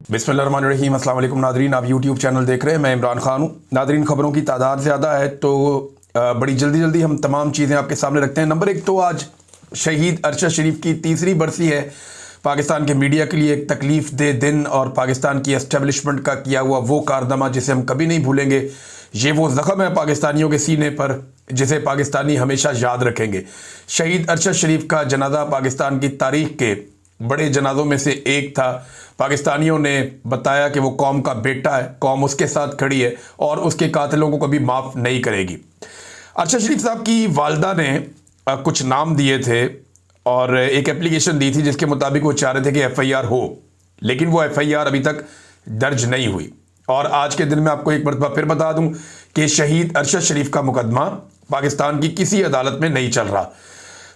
बिस्मिल्लाहिर्रहमानिर्रहीम। अस्सलाम वालेकुम नादरीन, आप यूट्यूब चैनल देख रहे हैं। मैं इमरान खान हूँ। नादरीन, खबरों की तादाद ज़्यादा है तो बड़ी जल्दी हम तमाम चीज़ें आपके सामने रखते हैं। नंबर एक तो आज शहीद अरशद शरीफ की तीसरी बरसी है। पाकिस्तान के मीडिया के लिए एक तकलीफ़ दे दिन और पाकिस्तान की एस्टेब्लिशमेंट का किया हुआ वो कारनामा जिसे हम कभी नहीं भूलेंगे। ये वो ज़ख्म है पाकिस्तानियों के सीने पर जिसे पाकिस्तानी हमेशा याद रखेंगे। शहीद अरशद शरीफ का जनाजा पाकिस्तान की तारीख के बड़े जनाजों में से एक था। पाकिस्तानियों ने बताया कि वो कौम का बेटा है, कौम उसके साथ खड़ी है और उसके कातिलों को कभी माफ़ नहीं करेगी। अरशद शरीफ साहब की वालदा ने कुछ नाम दिए थे और एक एप्लीकेशन दी थी जिसके मुताबिक वो चाह रहे थे कि FIR हो, लेकिन वो FIR अभी तक दर्ज नहीं हुई। और आज के दिन में आपको एक मरतबा फिर बता दूं कि शहीद अरशद शरीफ का मुकदमा पाकिस्तान की किसी अदालत में नहीं चल रहा।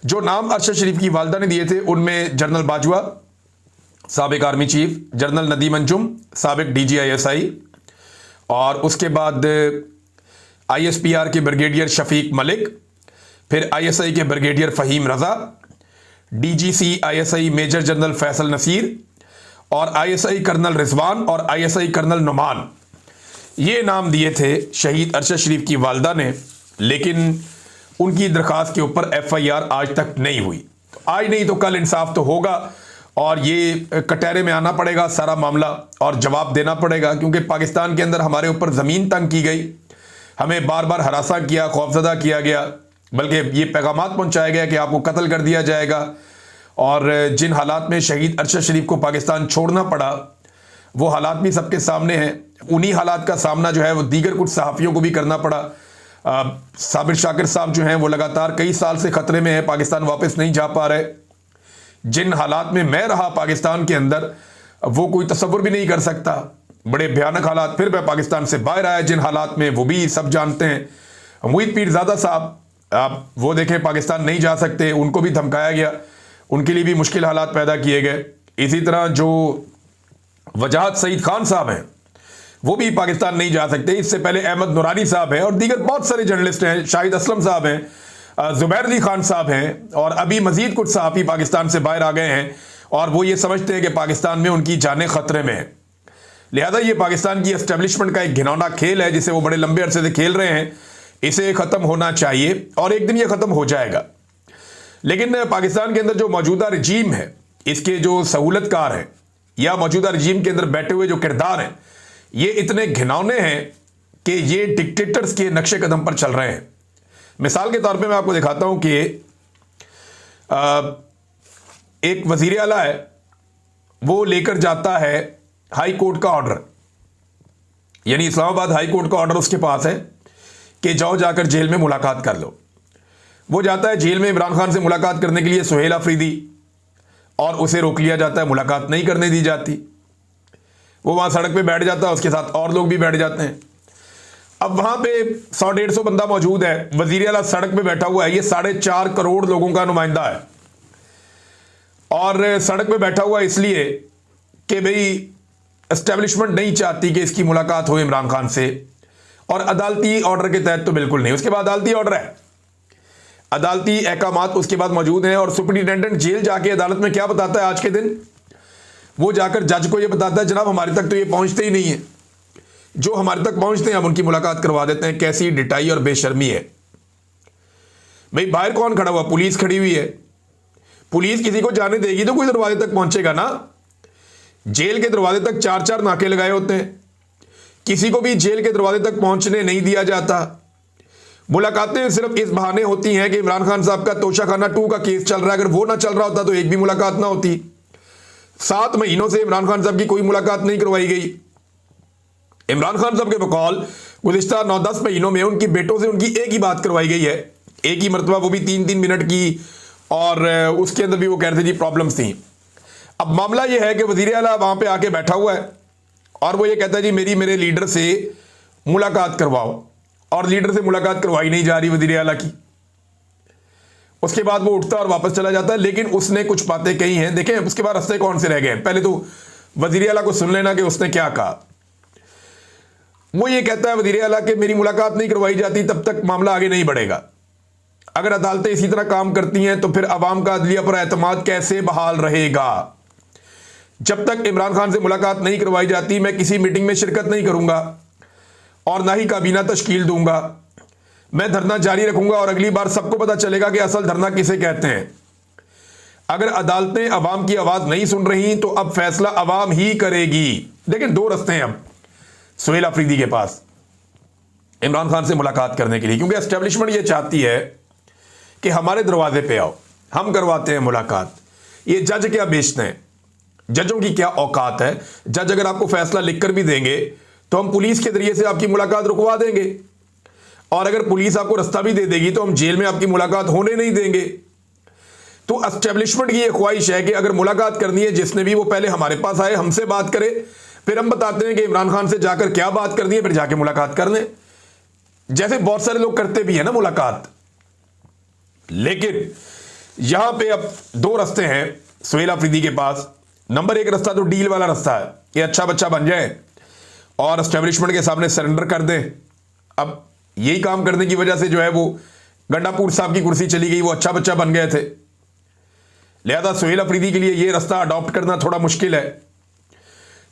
जो नाम अरशद शरीफ की वालदा ने दिए थे उनमें जनरल बाजवा साबिक army chief, general Nadeem Anjum साबिक DGI/SI और उसके बाद ISPR के ब्रिगेडियर शफीक मलिक, फिर ISI के brigadier Fahim Raza, DGC ISI major general Faisal Naseer और ISI कर्नल रिजवान और ISI कर्नल नुमान। ये नाम दिए थे शहीद अरशद शरीफ की वालदा ने, लेकिन उनकी दरख्वास्त के ऊपर FIR आज तक नहीं हुई। आज नहीं तो कल इंसाफ तो होगा और ये कटहरे में आना पड़ेगा सारा मामला और जवाब देना पड़ेगा, क्योंकि पाकिस्तान के अंदर हमारे ऊपर ज़मीन तंग की गई, हमें बार बार हरासा किया, खौफजदा किया गया, बल्कि ये पैगामात पहुंचाया गया कि आपको कत्ल कर दिया जाएगा। और जिन हालात में शहीद अरशद शरीफ को पाकिस्तान छोड़ना पड़ा वो हालात भी सबके सामने हैं। उन्हीं हालात का सामना जो है वो दीगर कुछ सहाफ़ियों को भी करना पड़ा। साबिर शाकिर साहब जो हैं वो लगातार कई साल से ख़तरे में हैं, पाकिस्तान वापस नहीं जा पा रहे। जिन हालात में मैं रहा पाकिस्तान के अंदर वो कोई तसव्वुर भी नहीं कर सकता। बड़े भयानक हालात, फिर मैं पाकिस्तान से बाहर आया जिन हालात में, वो भी सब जानते हैं। मुईद पीरज़ादा साहब, आप वो देखें, पाकिस्तान नहीं जा सकते, उनको भी धमकाया गया, उनके लिए भी मुश्किल हालात पैदा किए गए। इसी तरह जो वजाहत सईद खान साहब हैं वो भी पाकिस्तान नहीं जा सकते। इससे पहले अहमद नूरानी साहब हैं और दीगर बहुत सारे जर्नलिस्ट हैं, शाहिद असलम साहब हैं, ज़ुबैर अली खान साहब हैं और अभी मजीद कुछ सहाफ़ी पाकिस्तान से बाहर आ गए हैं और वो ये समझते हैं कि पाकिस्तान में उनकी जानें ख़तरे में है। लिहाजा ये पाकिस्तान की एस्टेब्लिशमेंट का एक घिनौना खेल है जिसे वो बड़े लंबे अरसे से खेल रहे हैं। इसे ख़त्म होना चाहिए और एक दिन ये ख़त्म हो जाएगा। लेकिन पाकिस्तान के अंदर जो मौजूदा रजीम है, इसके जो सहूलतकार हैं या मौजूदा रजीम के अंदर बैठे हुए जो किरदार हैं, ये इतने घिनौने हैं कि ये डिक्टेटर्स के नक्शे कदम पर चल रहे हैं। मिसाल के तौर पे मैं आपको दिखाता हूं कि एक वजीर आला है, वो लेकर जाता है हाई कोर्ट का ऑर्डर, यानी इस्लामाबाद हाई कोर्ट का ऑर्डर उसके पास है कि जाओ जाकर जेल में मुलाकात कर लो। वो जाता है जेल में इमरान खान से मुलाकात करने के लिए, सुहेल अफरीदी, और उसे रोक लिया जाता है, मुलाकात नहीं करने दी जाती। वो वहाँ सड़क पे बैठ जाता है, उसके साथ और लोग भी बैठ जाते हैं। अब वहाँ पे 100-150 बंदा मौजूद है, वज़ीर आला सड़क पे बैठा हुआ है, ये 4.5 करोड़ लोगों का नुमाइंदा है और सड़क पे बैठा हुआ इसलिए कि भाई एस्टेब्लिशमेंट नहीं चाहती कि इसकी मुलाकात हो इमरान खान से, और अदालती ऑर्डर के तहत तो बिल्कुल नहीं। उसके बाद अदालती ऑर्डर है, अदालती अहकामात उसके बाद मौजूद हैं और सुप्रिंटेंडेंट जेल जाके अदालत में क्या बताता है आज के दिन, वो जाकर जज को ये बताता है जनाब हमारे तक तो ये पहुंचते ही नहीं है, जो हमारे तक पहुंचते हैं हम उनकी मुलाकात करवा देते हैं। कैसी डिटाई और बेशर्मी है भाई। बाहर कौन खड़ा हुआ? पुलिस खड़ी हुई है। पुलिस किसी को जाने देगी तो कोई दरवाजे तक पहुंचेगा ना। जेल के दरवाजे तक 4-4 नाके लगाए होते हैं, किसी को भी जेल के दरवाजे तक पहुंचने नहीं दिया जाता। मुलाकातें सिर्फ इस बहाने होती हैं कि इमरान खान साहब का तोशाखाना 2 का केस चल रहा है, अगर वो ना चल रहा होता तो एक भी मुलाकात ना होती। 7 महीनों से इमरान खान साहब की कोई मुलाकात नहीं करवाई गई। इमरान खान साहब के बकौल गुज़िश्ता 9-10 महीनों में उनकी बेटों से उनकी एक ही बात करवाई गई है, एक ही मरतबा, वो भी 3-3 मिनट की, और उसके अंदर भी वो कह रहे थे जी प्रॉब्लम्स थी। अब मामला ये है कि वज़ीर आला वहाँ पे आके बैठा हुआ है और वो ये कहता है जी मेरे लीडर से मुलाकात करवाओ, और लीडर से मुलाकात करवाई नहीं जा रही वज़ीर आला की। उसके बाद वो उठता और वापस चला जाता है, लेकिन उसने कुछ बातें कही हैं, देखें उसके बाद रास्ते कौन से रह गए। पहले तो वज़ीर आला को सुन लेना कि उसने क्या कहा। वो ये कहता है वज़ीर आला कि मेरी मुलाकात नहीं करवाई जाती तब तक मामला आगे नहीं बढ़ेगा। अगर अदालतें इसी तरह काम करती हैं तो फिर अवाम का अदलिया पर एतमाद कैसे बहाल रहेगा? जब तक इमरान खान से मुलाकात नहीं करवाई जाती मैं किसी मीटिंग में शिरकत नहीं करूंगा और ना ही काबीना तश्कील दूंगा। मैं धरना जारी रखूंगा और अगली बार सबको पता चलेगा कि असल धरना किसे कहते हैं। अगर अदालतें अवाम की आवाज नहीं सुन रही तो अब फैसला अवाम ही करेगी। लेकिन दो रास्ते हैं अब सुहेल अफरीदी के पास इमरान खान से मुलाकात करने के लिए, क्योंकि एस्टेब्लिशमेंट ये चाहती है कि हमारे दरवाजे पे आओ, हम करवाते हैं मुलाकात। ये जज क्या बेचते हैं, जजों की क्या औकात है। जज अगर आपको फैसला लिखकर भी देंगे तो हम पुलिस के जरिए से आपकी मुलाकात रुकवा देंगे, और अगर पुलिस आपको रास्ता भी दे देगी तो हम जेल में आपकी मुलाकात होने नहीं देंगे। तो एस्टेब्लिशमेंट की ये ख्वाहिश है कि अगर मुलाकात करनी है जिसने भी, वो पहले हमारे पास आए, हमसे बात करे, फिर हम बताते हैं कि इमरान खान से जाकर क्या बात करनी है, फिर जाके मुलाकात कर लें, जैसे बहुत सारे लोग करते भी है ना मुलाकात। लेकिन यहां पे अब दो रास्ते हैं सुहेल अफरीदी के पास। नंबर एक रास्ता तो डील वाला रास्ता है कि अच्छा बच्चा बन जाए और एस्टेब्लिशमेंट के सामने सरेंडर कर दें। अब यही काम करने की वजह से जो है वो गंडापुर साहब की कुर्सी चली गई, वो अच्छा बच्चा बन गए थे। लिहाजा सुहेल अफरीदी के लिए यह रास्ता अडॉप्ट करना थोड़ा मुश्किल है।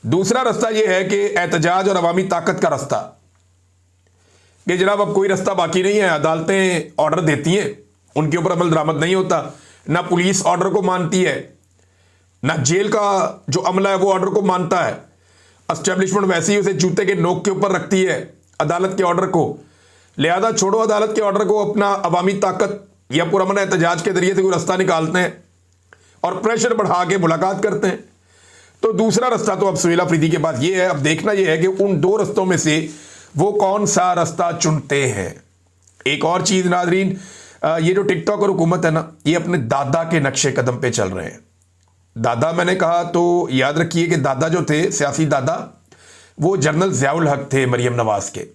दूसरा रास्ता यह है कि एहतजाज और अवामी ताकत का रास्ता, कि जनाब अब कोई रास्ता बाकी नहीं है। अदालतें ऑर्डर देती हैं, उनके ऊपर अमल दरामद नहीं होता, ना पुलिस ऑर्डर को मानती है, ना जेल का जो अमला है वो ऑर्डर को मानता है। एस्टेब्लिशमेंट वैसे ही उसे जूते के नोक के ऊपर रखती है अदालत के ऑर्डर को। लिहाजा छोड़ो अदालत के ऑर्डर को, अपना अवामी ताकत या पुरअमन एहतजाज के जरिए से कोई रास्ता निकालते हैं और प्रेशर बढ़ा के मुलाकात करते हैं। तो दूसरा रास्ता तो अब सुहेल अफरीदी के पास ये है। अब देखना यह है कि उन दो रास्तों में से वो कौन सा रास्ता चुनते हैं। एक और चीज नाजरीन, ये जो टिकटॉक और हुकूमत है ना, ये अपने दादा के नक्शे कदम पे चल रहे हैं। दादा मैंने कहा तो याद रखिए कि दादा जो थे, सियासी दादा, वो जनरल ज़ियाउल हक थे मरियम नवाज के।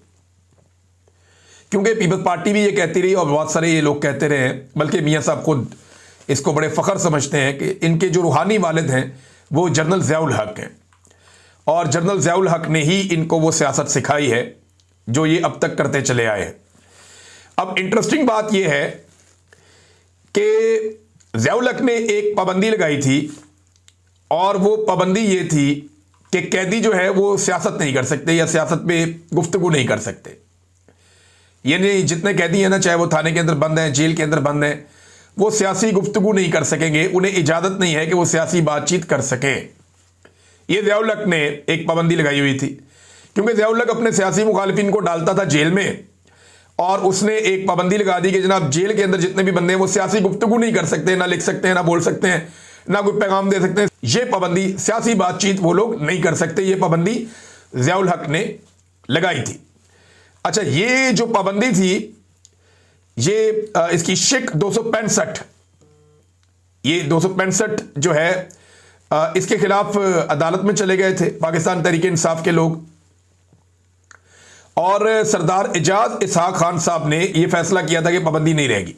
क्योंकि पीपल्स पार्टी भी ये कहती रही और बहुत सारे ये लोग कहते रहे हैं, बल्कि मियां साहब खुद इसको बड़े फख्र समझते हैं कि इनके जो रूहानी वालिद हैं वो जनरल ज़ियाउल हक हैं, और जनरल ज़ियाउल हक ने ही इनको वो सियासत सिखाई है जो ये अब तक करते चले आए हैं। अब इंटरेस्टिंग बात यह है कि ज़ियाउल हक ने एक पाबंदी लगाई थी, और वो पाबंदी ये थी कि कैदी जो है वो सियासत नहीं कर सकते या सियासत पे गुफ्तगू नहीं कर सकते। यानी जितने कैदी हैं ना, चाहे वो थाने के अंदर बंद हैं, जेल के अंदर बंद हैं, वो सियासी गुफ्तगू नहीं कर सकेंगे, उन्हें इजाज़त नहीं है कि वो सियासी बातचीत कर सकें। ये ज़ियाउल हक ने एक पाबंदी लगाई हुई थी, क्योंकि ज़ियाउल हक अपने सियासी मुखालिफिन को डालता था जेल में, और उसने एक पाबंदी लगा दी कि जनाब जेल के अंदर जितने भी बंदे हैं वो सियासी गुफ्तगू नहीं कर सकते, ना लिख सकते हैं, ना बोल सकते हैं, ना कोई पैगाम दे सकते हैं। ये पाबंदी, सियासी बातचीत वो लोग नहीं कर सकते, ये पाबंदी ज़ियाउल हक ने लगाई थी। अच्छा, ये जो पाबंदी थी, ये इसकी शिक 265, ये 265 जो है इसके खिलाफ अदालत में चले गए थे पाकिस्तान तहरीक इंसाफ के लोग, और सरदार एजाज इसहाक खान साहब ने यह फैसला किया था कि पाबंदी नहीं रहेगी।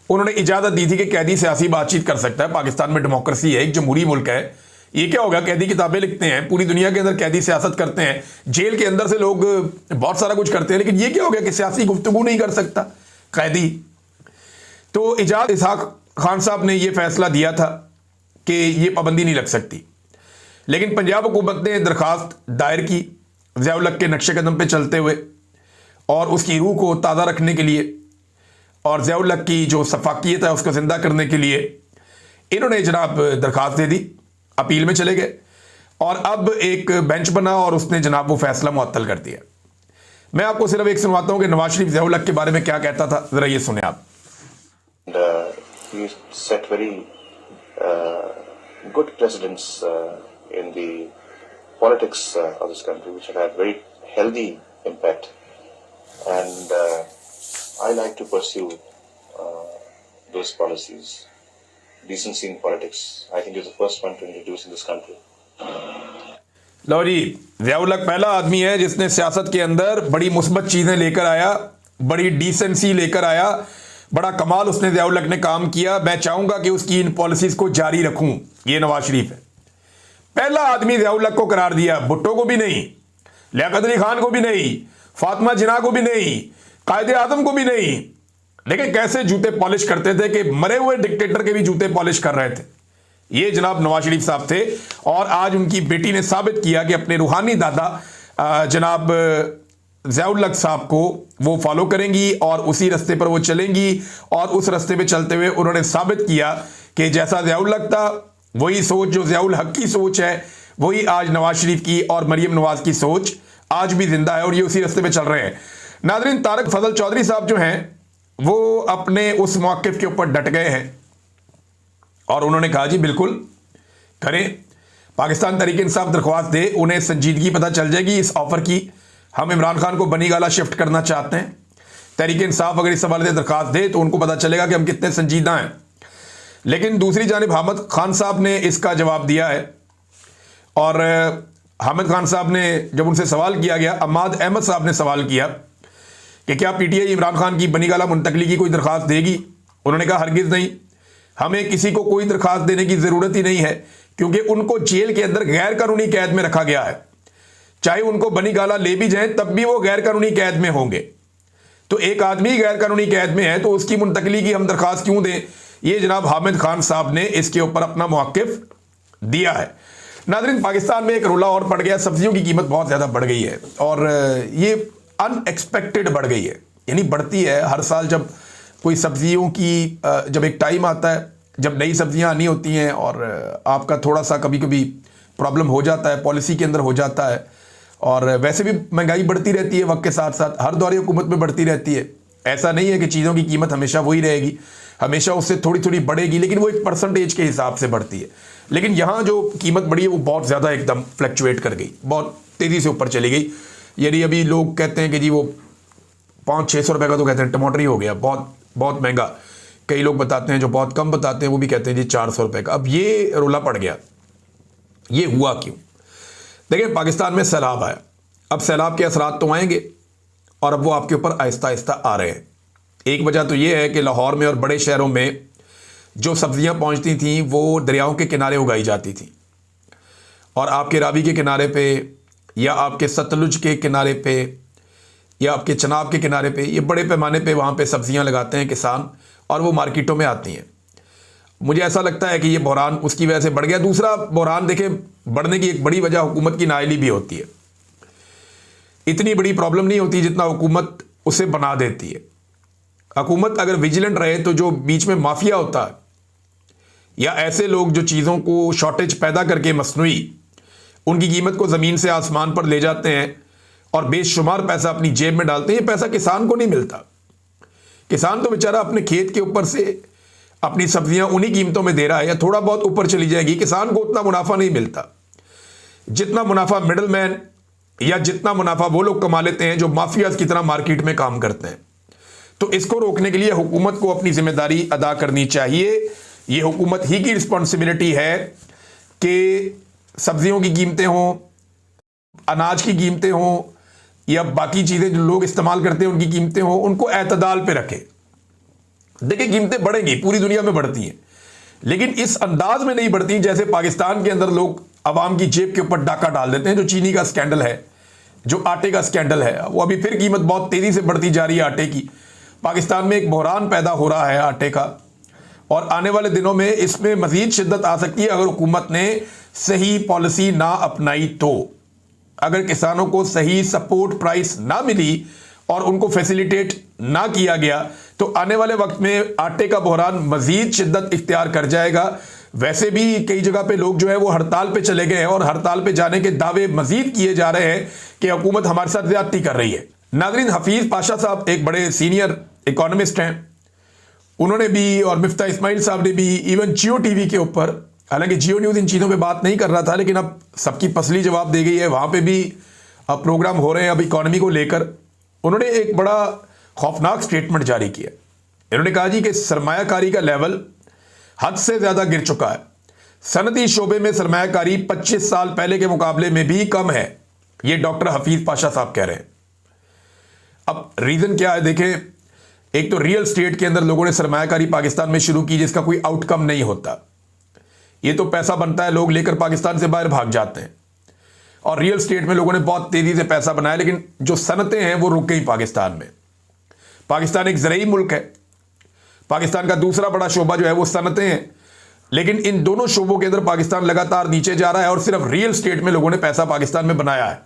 उन्होंने इजाजत दी थी कि कैदी सियासी बातचीत कर सकता है। पाकिस्तान में डेमोक्रेसी है, एक जमहूरी मुल्क है। ये क्या होगा, कैदी किताबें लिखते हैं, पूरी दुनिया के अंदर कैदी सियासत करते हैं, जेल के अंदर से लोग बहुत सारा कुछ करते हैं, लेकिन ये क्या हो गया कि सियासी गुफ्तगू नहीं कर सकता कैदी। तो एजाज इसहाक खान साहब ने यह फैसला दिया था कि यह पाबंदी नहीं लग सकती, लेकिन पंजाब हुकूमत ने दरखास्त दायर की ज़ियाउल हक के नक्शे कदम पे चलते हुए, और उसकी रूह को ताज़ा रखने के लिए और ज़ियाउल हक की जो सफाकियत है उसको ज़िंदा करने के लिए इन्होंने जनाब दरखास्त दे दी, अपील में चले गए, और अब एक बेंच बना और उसने जनाब वो फैसला मुअत्तल कर दिया। मैं आपको सिर्फ एक सुनवाता हूँ कि नवाज शरीफ ज़ियाउल हक के बारे में क्या कहता था, ज़रा ये सुने आप। Good presidents in the politics of this country, which have had very healthy impact, and I like to pursue those policies. Decency in politics, I think, is the first one to introduce in this country. लो जी, ज़ियाउल हक पहला आदमी है जिसने सियासत के अंदर बड़ी मुस्बत चीज़ें लेकर आया, बड़ी डिसेंसी लेकर आया, बड़ा कमाल उसने ज़ियाउल हक ने काम किया। मैं चाहूँगा कि उसकी इन पॉलिसीज़ को जारी रखूँ। ये नवाज शरीफ है, पहला आदमी ज़ियाउल हक को करार दिया, भुट्टो को भी नहीं, लियाकत अली खान को भी नहीं, फातिमा जिन्ना को भी नहीं, कायदे आज़म को भी नहीं, लेकिन कैसे जूते पॉलिश करते थे कि मरे हुए डिक्टेटर के भी जूते पॉलिश कर रहे थे। ये जनाब नवाज शरीफ साहब थे। और आज उनकी बेटी ने साबित किया कि अपने रूहानी दादा जनाब ज़िया-उल हक साहब को वो फॉलो करेंगी और उसी रास्ते पर वो चलेंगी। और उस रास्ते पे चलते हुए उन्होंने साबित किया कि जैसा ज़िया-उल हक था वही सोच जो ज़िया-उल हक की सोच है, वही आज नवाज शरीफ की और मरियम नवाज की सोच आज भी जिंदा है और ये उसी रास्ते पे चल रहे हैं। नाज़रीन, तारक फजल चौधरी साहब जो हैं वो अपने उस मौक़िफ़ के ऊपर डट गए हैं और उन्होंने कहा जी बिल्कुल करें, पाकिस्तान तहरीक इंसाफ दरख्वास्त दे, उन्हें संजीदगी पता चल जाएगी इस ऑफर की। हम इमरान खान को बनी गाला शिफ्ट करना चाहते हैं, तहरीक इंसाफ अगर इस हवाले से दरख्वास्त दे तो उनको पता चलेगा कि हम कितने संजीदा हैं। लेकिन दूसरी जानिब हामिद खान साहब ने इसका जवाब दिया है और हामिद खान साहब ने जब उनसे सवाल किया गया, अम्माद अहमद साहब ने सवाल किया कि क्या पीटीआई इमरान खान की बनी गाला मुंतकली की कोई दरख्वास्त देगी, उन्होंने कहा हरगिज़ नहीं, हमें किसी को कोई दरख्वास्त देने की ज़रूरत ही नहीं है क्योंकि उनको जेल के अंदर गैर कानूनी कैद में रखा गया है। चाहे उनको बनी गाला ले भी जाएं तब भी वो गैर कानूनी कैद में होंगे। तो एक आदमी गैर कानूनी कैद में है तो उसकी मुंतकली की हम दरख्वास्त क्यों दें? ये जनाब हामिद खान साहब ने इसके ऊपर अपना मौक़िफ़ दिया है। नाज़रीन, पाकिस्तान में एक रोला और पड़ गया, सब्जियों की कीमत बहुत ज़्यादा बढ़ गई है और ये अनएक्सपेक्टेड बढ़ गई है, यानी बढ़ती है हर साल। जब कोई सब्जियों की जब एक टाइम आता है जब नई सब्जियां आनी होती हैं और आपका थोड़ा सा कभी कभी प्रॉब्लम हो जाता है, पॉलिसी के अंदर हो जाता है और वैसे भी महंगाई बढ़ती रहती है वक्त के साथ साथ, हर दौरे हुकूमत में बढ़ती रहती है। ऐसा नहीं है कि चीज़ों की कीमत हमेशा वही रहेगी, हमेशा उससे थोड़ी थोड़ी बढ़ेगी, लेकिन वो एक परसेंटेज के हिसाब से बढ़ती है। लेकिन यहाँ जो कीमत बढ़ी है वो बहुत ज़्यादा एकदम फ्लक्चुएट कर गई, बहुत तेज़ी से ऊपर चली गई। यानी अभी लोग कहते हैं कि जी वो 500-600 रुपये का तो कहते हैं टमाटर ही हो गया, बहुत बहुत महंगा। कई लोग बताते हैं, जो बहुत कम बताते हैं वो भी कहते हैं जी 400 रुपये का। अब ये रोला पड़ गया, ये हुआ क्यों? देखिए, पाकिस्तान में सैलाब आया, अब सैलाब के असरात तो आएंगे और अब वो आपके ऊपर आहिस्ता आहिस्ता आ रहे हैं। एक वजह तो ये है कि लाहौर में और बड़े शहरों में जो सब्जियां पहुंचती थीं वो दरियाओं के किनारे उगाई जाती थी और आपके रावी के किनारे पे या आपके सतलुज के किनारे पे या आपके चनाब के किनारे पे, ये बड़े पैमाने पे वहाँ पे सब्जियाँ लगाते हैं किसान और वो मार्केटों में आती हैं। मुझे ऐसा लगता है कि ये बहरान उसकी वजह से बढ़ गया। दूसरा बहरान देखें, बढ़ने की एक बड़ी वजह हुकूमत की नाअहली भी होती है। इतनी बड़ी प्रॉब्लम नहीं होती जितना हुकूमत उसे बना देती है। हुकूमत अगर विजिलेंट रहे तो जो बीच में माफिया होता है या ऐसे लोग जो चीज़ों को शॉर्टेज पैदा करके मसनूई उनकी कीमत को ज़मीन से आसमान पर ले जाते हैं और बेशुमार पैसा अपनी जेब में डालते हैं, ये पैसा किसान को नहीं मिलता। किसान तो बेचारा अपने खेत के ऊपर से अपनी सब्जियां उन्हीं कीमतों में दे रहा है या थोड़ा बहुत ऊपर चली जाएगी, किसान को उतना मुनाफा नहीं मिलता जितना मुनाफा मिडल मैन या जितना मुनाफा वो लोग कमा लेते हैं जो माफियाज की तरह मार्केट में काम करते हैं। तो इसको रोकने के लिए हुकूमत को अपनी जिम्मेदारी अदा करनी चाहिए। ये हुकूमत ही की रिस्पॉन्सिबिलिटी है कि सब्जियों की कीमतें हों, अनाज की कीमतें हों या बाकी चीज़ें जो लोग इस्तेमाल करते हैं उनकी कीमतें हों, उनको एतदाल पे रखें। देखिए, कीमतें बढ़ेंगी, पूरी दुनिया में बढ़ती हैं, लेकिन इस अंदाज में नहीं बढ़ती जैसे पाकिस्तान के अंदर लोग आवाम की जेब के ऊपर डाका डाल देते हैं। जो चीनी का स्कैंडल है, जो आटे का स्कैंडल है, वो अभी फिर कीमत बहुत तेज़ी से बढ़ती जा रही है आटे की। पाकिस्तान में एक बहरान पैदा हो रहा है आटे का और आने वाले दिनों में इसमें मज़ीद शिद्दत आ सकती है अगर हुकूमत ने सही पॉलिसी ना अपनाई तो। अगर किसानों को सही सपोर्ट प्राइस ना मिली और उनको फैसिलिटेट ना किया गया तो आने वाले वक्त में आटे का बहरान मजीद शिद्दत इख्तियार कर जाएगा। वैसे भी कई जगह पे लोग जो है वो हड़ताल पे चले गए हैं और हड़ताल पे जाने के दावे मजीद किए जा रहे हैं कि हुकूमत हमारे साथ ज्यादती कर रही है। नाज़रीन, हफीज पाशा साहब एक बड़े सीनियर इकोनॉमिस्ट हैं, उन्होंने भी और मिफ्ता इस्माइल साहब ने भी इवन जियो टीवी के ऊपर, हालांकि जियो न्यूज़ इन चीज़ों पे बात नहीं कर रहा था लेकिन अब सबकी पसली जवाब दे गई है, वहाँ पे भी अब प्रोग्राम हो रहे हैं अब इकॉनमी को लेकर। उन्होंने एक बड़ा खौफनाक स्टेटमेंट जारी किया। इन्होंने कहा जी कि सरमायाकारी का लेवल हद से ज़्यादा गिर चुका है, सनती शोबे में सरमायाकारी 25 साल पहले के मुकाबले में भी कम है, ये डॉक्टर हफीज पाशा साहब कह रहे हैं। अब रीज़न क्या है देखें, एक तो रियल स्टेट के अंदर लोगों ने सरमायाकारी पाकिस्तान में शुरू की जिसका कोई आउटकम नहीं होता। ये तो पैसा बनता है, लोग लेकर पाकिस्तान से बाहर भाग जाते हैं और रियल स्टेट में लोगों ने बहुत तेज़ी से पैसा बनाया, लेकिन जो सनतें हैं वो रुक गई पाकिस्तान में। पाकिस्तान एक ज़रई मुल्क है, पाकिस्तान का दूसरा बड़ा शोबा जो है वो सनतें हैं, लेकिन इन दोनों शोबों के अंदर पाकिस्तान लगातार नीचे जा रहा है और सिर्फ रियल स्टेट में लोगों ने पैसा पाकिस्तान में बनाया है।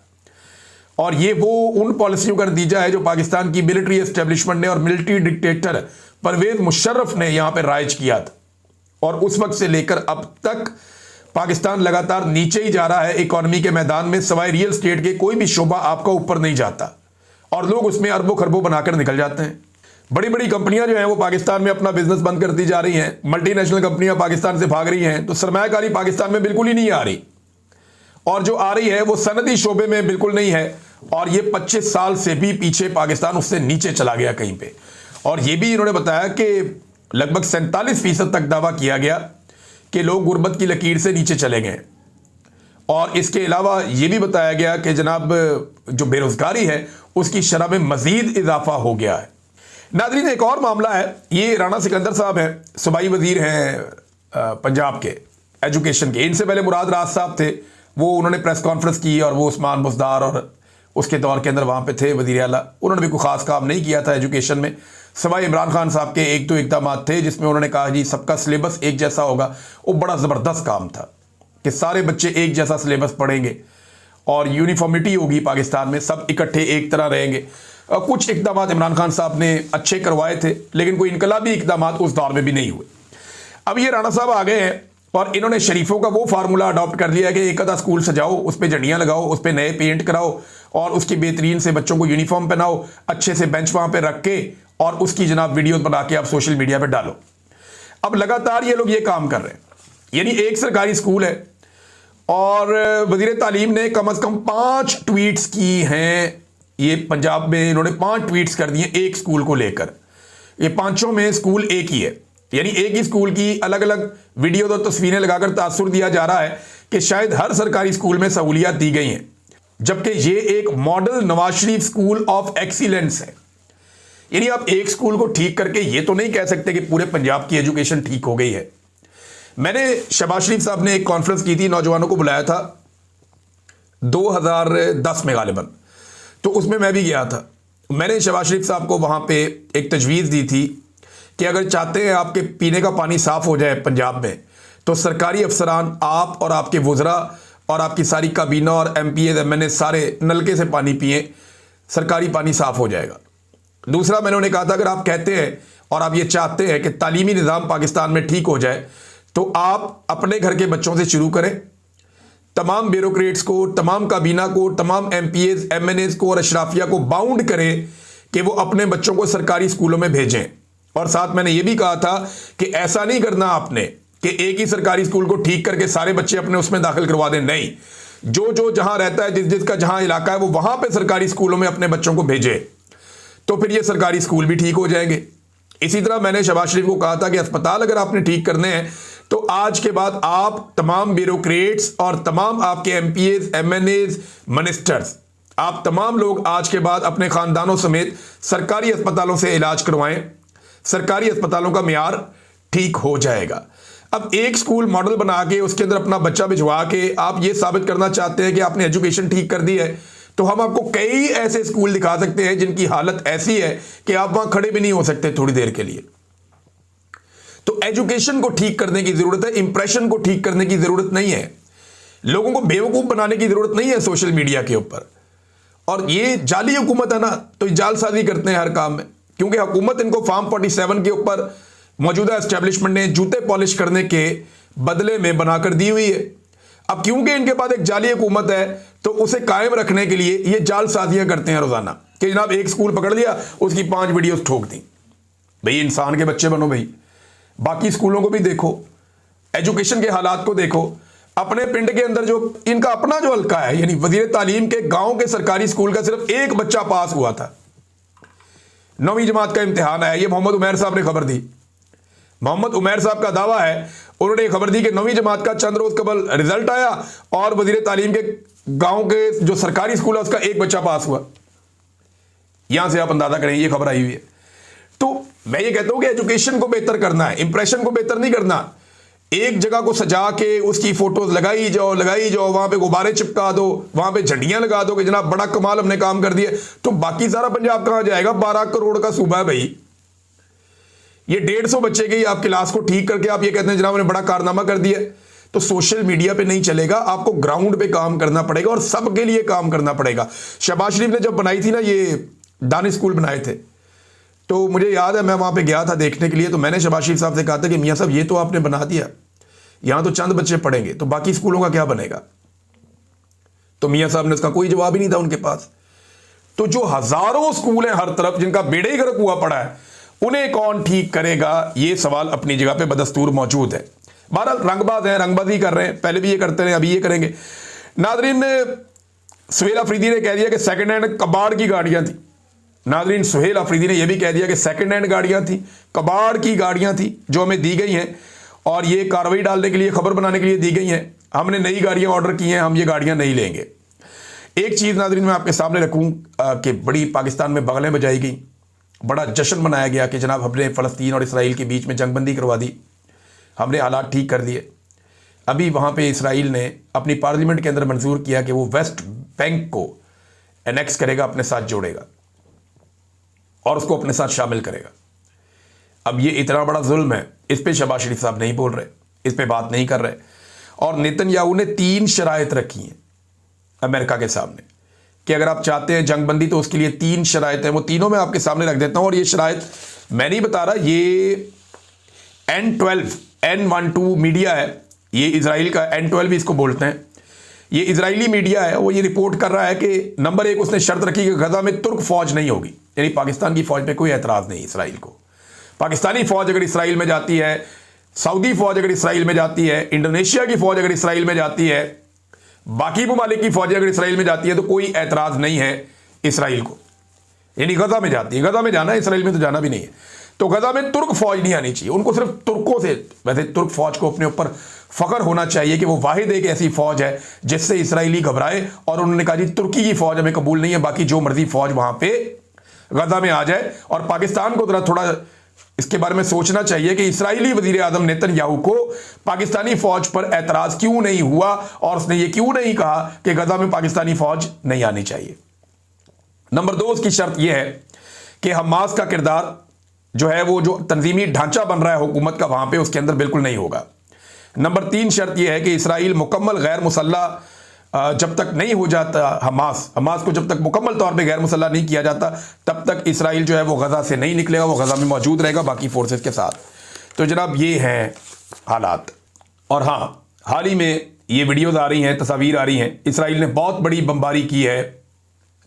और ये वो उन पॉलिसियों का नतीजा है जो पाकिस्तान की मिलिट्री एस्टेब्लिशमेंट ने और मिलिट्री डिक्टेटर परवेज मुशर्रफ ने यहां पर राइज किया था। और उस वक्त से लेकर अब तक पाकिस्तान लगातार नीचे ही जा रहा है इकोनॉमी के मैदान में। सवाए रियल स्टेट के कोई भी शोबा आपका ऊपर नहीं जाता और लोग उसमें अरबों खरबों बनाकर निकल जाते हैं। बड़ी बड़ी कंपनियां जो हैं वो पाकिस्तान में अपना बिजनेस बंद करती जा रही हैं, मल्टीनेशनल कंपनियां पाकिस्तान से भाग रही हैं, तो सरमायाकारी पाकिस्तान में बिल्कुल ही नहीं आ रही। और जो आ रही है वो सनदी शोबे में बिल्कुल नहीं है। और ये 25 साल से भी पीछे पाकिस्तान उससे नीचे चला गया कहीं पे। और ये भी इन्होंने बताया कि लगभग 47% तक दावा किया गया कि लोग गुर्बत की लकीर से नीचे चले गए। और इसके अलावा ये भी बताया गया कि जनाब जो बेरोजगारी है उसकी शरह में मजीद इजाफा हो गया है। नाज़रीन, एक और मामला है, ये राणा सिकंदर साहब हैं, सूबाई वजीर हैं पंजाब के एजुकेशन के। इनसे पहले मुराद राज साहब थे, वो उन्होंने प्रेस कॉन्फ्रेंस की और वो उस्मान बुज़दार और उसके दौर के अंदर वहाँ पे थे वज़ीर आला। उन्होंने भी कोई ख़ास काम नहीं किया था एजुकेशन में, सवाए इमरान खान साहब के एक दो इक़दाम थे जिसमें उन्होंने कहा जी सबका सिलेबस एक जैसा होगा। वो बड़ा ज़बरदस्त काम था कि सारे बच्चे एक जैसा सिलेबस पढ़ेंगे और यूनिफॉर्मिटी होगी पाकिस्तान में, सब इकट्ठे एक तरह रहेंगे। कुछ इक़दाम इमरान खान साहब ने अच्छे करवाए थे, लेकिन कोई इनकलाबी इक़दाम उस दौर में भी नहीं हुए। अब ये राणा साहब आ गए हैं और इन्होंने शरीफों का वो फार्मूला अडॉप्ट कर लिया है कि एक आधा स्कूल सजाओ, उस पर झंडियाँ लगाओ, उस पर नए पेंट कराओ और उसकी बेहतरीन से बच्चों को यूनिफॉर्म पहनाओ, अच्छे से बेंच वहाँ पे रख के और उसकी जनाब वीडियो बना के आप सोशल मीडिया पे डालो। अब लगातार ये लोग ये काम कर रहे हैं। यानी एक सरकारी स्कूल है और वजीर तालीम ने कम से कम 5 ट्वीट्स की हैं। ये पंजाब में इन्होंने 5 ट्वीट्स कर दिए एक स्कूल को लेकर। ये पांचों में स्कूल एक ही है, यानी एक ही स्कूल की अलग अलग वीडियो और तस्वीरें लगाकर तासुर दिया जा रहा है कि शायद हर सरकारी स्कूल में सहूलियात दी गई हैं, जबकि ये एक model Nawaz Sharif school of excellence है। यानी आप एक स्कूल को ठीक करके ये तो नहीं कह सकते कि पूरे पंजाब की एजुकेशन ठीक हो गई है। मैंने शहबाज शरीफ साहब ने एक कॉन्फ्रेंस की थी, नौजवानों को बुलाया था 2010 में गालिबन, तो उसमें मैं भी गया था। मैंने शहबाज शरीफ साहब को वहाँ पे एक तजवीज़ दी थी कि अगर चाहते हैं आपके पीने का पानी साफ़ हो जाए पंजाब में, तो सरकारी अफसरान, आप और आपके वज़रा और आपकी सारी काबीना और MPA MNA सारे नलके से पानी पिए, सरकारी पानी साफ़ हो जाएगा। दूसरा मैंने उन्हें कहा था अगर आप कहते हैं और आप ये चाहते हैं कि तालीमी निज़ाम पाकिस्तान में ठीक हो जाए, तो आप अपने घर के बच्चों से शुरू करें। तमाम ब्यूरोक्रेट्स को, तमाम काबीना को, तमाम MPAs MNAs को और अशराफिया को बाउंड करें कि वो अपने बच्चों को सरकारी स्कूलों में भेजें। और साथ मैंने ये भी कहा था कि ऐसा नहीं करना आपने कि एक ही सरकारी स्कूल को ठीक करके सारे बच्चे अपने उसमें दाखिल करवा दें। नहीं, जो जहां रहता है, जिसका जहां इलाका है, वो वहां पे सरकारी स्कूलों में अपने बच्चों को भेजे, तो फिर ये सरकारी स्कूल भी ठीक हो जाएंगे। इसी तरह मैंने शहबाज शरीफ को कहा था कि अस्पताल अगर आपने ठीक करने हैं तो आज के बाद आप तमाम ब्यूरोक्रेट्स और तमाम आपके MPAs MNAs मिनिस्टर्स, आप तमाम लोग आज के बाद अपने खानदानों समेत सरकारी अस्पतालों से इलाज करवाएं। सरकारी अस्पतालों का मियार ठीक हो जाएगा। अब एक स्कूल मॉडल बना के उसके अंदर अपना बच्चा भिजवा के आप ये साबित करना चाहते हैं कि आपने एजुकेशन ठीक कर दी है, तो हम आपको कई ऐसे स्कूल दिखा सकते हैं जिनकी हालत ऐसी है कि आप वहां खड़े भी नहीं हो सकते थोड़ी देर के लिए। तो एजुकेशन को ठीक करने की जरूरत है, इंप्रेशन को ठीक करने की जरूरत नहीं है, लोगों को बेवकूफ बनाने की जरूरत नहीं है सोशल मीडिया के ऊपर। और ये जाली हुकूमत है ना, तो जालसाजी करते हैं हर काम में, क्योंकि हुकूमत इनको फार्म 47 के ऊपर मौजूदा एस्टेब्लिशमेंट ने जूते पॉलिश करने के बदले में बनाकर दी हुई है। अब क्योंकि इनके पास एक जाली हुकूमत है, तो उसे कायम रखने के लिए ये जालसाजियां करते हैं रोजाना कि जनाब एक स्कूल पकड़ लिया, उसकी 5 वीडियोस ठोक दी। भाई इंसान के बच्चे बनो भाई, बाकी स्कूलों को भी देखो, एजुकेशन के हालात को देखो। अपने पिंड के अंदर जो इनका अपना जो हल्का है, यानी वजीर तालीम के गांव के सरकारी स्कूल का सिर्फ एक बच्चा पास हुआ था, 9वीं जमात का इम्तिहान आया। ये मोहम्मद उमैर साहब ने खबर दी। मोहम्मद उमैर साहब का दावा है, उन्होंने खबर दी कि 9वीं जमात का चंद रोज कबल रिजल्ट आया और वजीर तालीम के गांव के जो सरकारी स्कूल है उसका एक बच्चा पास हुआ। यहां से आप अंदाजा करें, ये खबर आई हुई है। तो मैं ये कहता हूं कि एजुकेशन को बेहतर करना है, इंप्रेशन को बेहतर नहीं करना। एक जगह को सजा के उसकी फोटोज लगाई जाओ, वहां पे गुब्बारे चिपका दो, वहां पे झंडियां लगा दो कि जनाब बड़ा कमाल हमने काम कर दिया, तो बाकी सारा पंजाब कहां जाएगा? 12 करोड़ का सूबा है भाई। ये 150 बच्चे की आप क्लास को ठीक करके आप ये कहते हैं जनाब ने बड़ा कारनामा कर दिया, तो सोशल मीडिया पे नहीं चलेगा, आपको ग्राउंड पे काम करना पड़ेगा और सबके लिए काम करना पड़ेगा। शहबाज शरीफ ने जब बनाई थी ना ये दानिश स्कूल बनाए थे, तो मुझे याद है मैं वहां पे गया था देखने के लिए, तो मैंने शहबाज शरीफ साहब से कहा था कि मियां साहब ये तो आपने बना दिया, यहां तो चंद बच्चे पढ़ेंगे, तो बाकी स्कूलों का क्या बनेगा? तो मियां साहब ने उसका कोई जवाब ही नहीं था उनके पास। तो जो हजारों स्कूल हैं हर तरफ जिनका बेड़े ही गर्क हुआ पड़ा है, उन्हें कौन ठीक करेगा? ये सवाल अपनी जगह पे बदस्तूर मौजूद है। बहरहाल रंगबाज हैं, रंगबाजी कर रहे हैं, पहले भी ये करते रहे, अभी ये करेंगे। नादरीन, सुहेल अफरीदी ने कह दिया कि सेकंड हैंड कबाड़ की गाड़ियां थी। नादरीन, सुहेल अफरीदी ने यह भी कह दिया कि सेकंड हैंड गाड़ियां थी, कबाड़ की गाड़ियां थी जो हमें दी गई हैं और ये कार्रवाई डालने के लिए, खबर बनाने के लिए दी गई हैं। हमने नई गाड़ियां ऑर्डर की हैं, हम ये गाड़ियां नहीं लेंगे। एक चीज़ नादरीन मैं आपके सामने रखूं कि बड़ी पाकिस्तान में बगलें बजाई गई, बड़ा जश्न मनाया गया कि जनाब हमने फ़लस्तीन और इसराइल के बीच में जंगबंदी करवा दी, हमने हालात ठीक कर दिए। अभी वहाँ पे इसराइल ने अपनी पार्लियामेंट के अंदर मंजूर किया कि वो वेस्ट बैंक को एनेक्स करेगा, अपने साथ जोड़ेगा और उसको अपने साथ शामिल करेगा। अब ये इतना बड़ा जुल्म है, इस पे शहबाज शरीफ साहब नहीं बोल रहे, इस पे बात नहीं कर रहे। और नेतन्याहू ने 3 शराइत रखी हैं अमेरिका के सामने कि अगर आप चाहते हैं जंगबंदी तो उसके लिए 3 शराइत हैं। वो तीनों मैं आपके सामने रख देता हूं। और ये शराइत मैं नहीं बता रहा, ये N12 मीडिया है, ये इजराइल का N12 भी इसको बोलते हैं, ये इजरायली मीडिया है। वो ये रिपोर्ट कर रहा है कि नंबर 1 उसने शर्त रखी कि गजा में तुर्क फौज नहीं होगी, यानी पाकिस्तान की फौज पे कोई एतराज नहीं इसराइल को। पाकिस्तानी फौज अगर इसराइल में जाती है, सऊदी फौज अगर इसराइल में जाती है, इंडोनेशिया की फौज अगर इसराइल में जाती है, बाकी ममालिक की फौजें अगर इसराइल में जाती है तो कोई एतराज नहीं है इसराइल को, यानी गजा में जाती है। गजा में जाना है, इसराइल में तो जाना भी नहीं है। तो गजा में तुर्क फौज नहीं आनी चाहिए, उनको सिर्फ तुर्कों से, वैसे तुर्क फौज को अपने ऊपर फख्र होना चाहिए कि वो वाहिद एक ऐसी फौज है जिससे इसराइली घबराए। और उन्होंने कहा जी तुर्की की फौज हमें कबूल नहीं है, बाकी जो मर्जी फौज वहां पे गजा में आ जाए। और पाकिस्तान को थोड़ा इसके बारे में सोचना चाहिए कि इसराइली वजीर आजम नेतन्याहू को पाकिस्तानी फौज पर एतराज क्यों नहीं हुआ और उसने ये क्यों नहीं कहा कि गजा में पाकिस्तानी फौज नहीं आनी चाहिए। नंबर 2 उसकी शर्त यह है कि हमास का किरदार जो है, वो जो तंजीमी ढांचा बन रहा है हुकूमत का वहां पे, उसके अंदर बिल्कुल नहीं होगा। नंबर 3 शर्त यह है कि इसराइल मुकम्मल गैर मुसल्लह जब तक नहीं हो जाता, हमास को जब तक मुकम्मल तौर पे गैर मुसल्लह नहीं किया जाता, तब तक इसराइल जो है वो गजा से नहीं निकलेगा, वो गजा में मौजूद रहेगा बाकी फोर्सेस के साथ। तो जनाब ये हैं हालात। और हाँ, हाल ही में ये वीडियोज़ आ रही हैं, तस्वीर आ रही हैं, इसराइल ने बहुत बड़ी बमबारी की है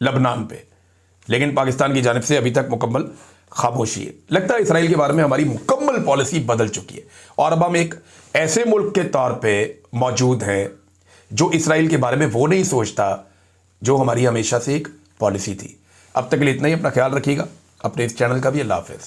लबनान पे, लेकिन पाकिस्तान की जानिब से अभी तक मुकम्मल खामोशी है। लगता है इसराइल के बारे में हमारी मुकम्मल पॉलिसी बदल चुकी है और अब हम एक ऐसे मुल्क के तौर पे मौजूद हैं जो इसराइल के बारे में वो नहीं सोचता जो हमारी हमेशा से एक पॉलिसी थी। अब तक के लिए इतना ही। अपना ख्याल रखिएगा, अपने इस चैनल का भी। अल्लाह हाफ़िज़।